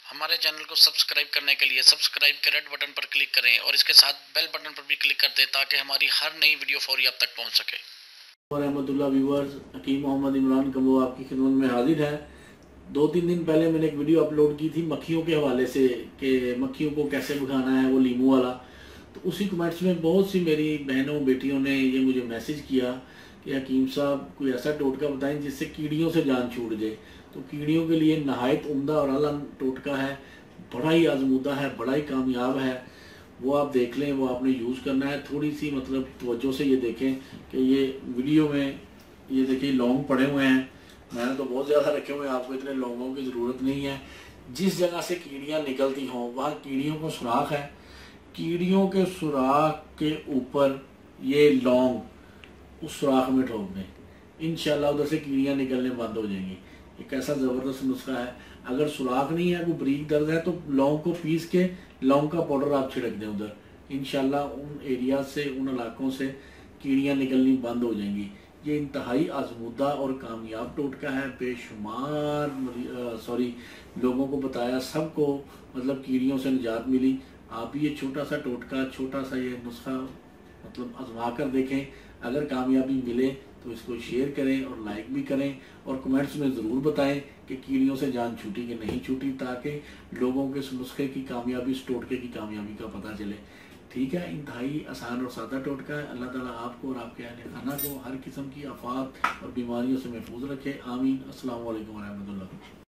ہمارے چینل کو سبسکرائب کرنے کے لیے سبسکرائب کے ریڈ بٹن پر کلک کریں اور اس کے ساتھ بیل بٹن پر بھی کلک کر دیں تاکہ ہماری ہر نئی ویڈیو فوری آپ تک پہنچ سکے۔ ورحمۃ اللہ ویورز، حکیم محمد عمران کمبو آپ کی خدمت میں حاضر ہے۔ 2-3 دن پہلے میں نے ایک ویڈیو اپلوڈ کی تھی مکھیوں کے حوالے سے کہ مکھیوں کو کیسے بھگانا ہے، وہ لیمو والا۔ تو اسی کمنٹس میں بہت سی میری بہنوں بیٹیوں نے یہ مجھے میسج کیا کہ حکیم صاحب کوئی ایسا ٹوٹکا بتائیں جس سے کیڑیوں سے جان چھوٹ جائے۔ تو کیڑیوں کے لیے نہایت عمدہ اور اعلیٰ ٹوٹکا ہے، بڑا ہی آزمودہ ہے، بڑا ہی کامیاب ہے، وہ آپ دیکھ لیں، وہ آپ نے یوز کرنا ہے۔ تھوڑی سی مطلب توجہ سے یہ دیکھیں کہ یہ ویڈیو میں یہ دیکھیں لونگ پڑے ہوئے ہیں، میں نے تو بہت زیادہ رکھے ہوئے ہیں، آپ کو اتنے لونگوں کی ضرورت نہیں ہے۔ جس جگہ سے کیڑیاں نکلتی ہوں وہاں کیڑیوں کو سوراخ ہے، کیڑیوں کے سوراخ کے اوپر یہ لونگ اس سوراخ میں ٹھوک دیں، انشاءاللہ ادھر سے کیڑیاں نکلنے بند ہو جائیں گی۔ ایک ایسا زبردست نسخہ ہے۔ اگر سوراخ نہیں ہے، کوئی بریک درد ہے، تو لونگ کو پیس کے لونگ کا پاؤڈر آپ چھڑک دیں ادھر، انشاءاللہ ان ایریاز سے، ان علاقوں سے کیڑیاں نکلنی بند ہو جائیں گی۔ یہ انتہائی آزمودہ اور کامیاب ٹوٹکا ہے، بے شمار لوگوں کو بتایا، سب کو مطلب کیڑیوں سے نجات ملی۔ آپ بھی یہ چھوٹا سا ٹوٹکا، چھوٹا سا یہ نسخہ مطلب آزما کر دیکھیں، اگر کامیابی ملے تو اس کو شیئر کریں اور لائک بھی کریں اور کمنٹس میں ضرور بتائیں کہ کیڑیوں سے جان چھوٹی کہ نہیں چھوٹی، تاکہ لوگوں کے اس نسخے کی کامیابی، اس ٹوٹکے کی کامیابی کا پتہ چلے۔ ٹھیک ہے، انتہائی آسان اور سادہ ٹوٹکا ہے۔ اللہ تعالیٰ آپ کو اور آپ کے اہل خانہ کو ہر قسم کی آفات اور بیماریوں سے محفوظ رکھے، آمین۔ السلام علیکم ورحمۃ اللہ۔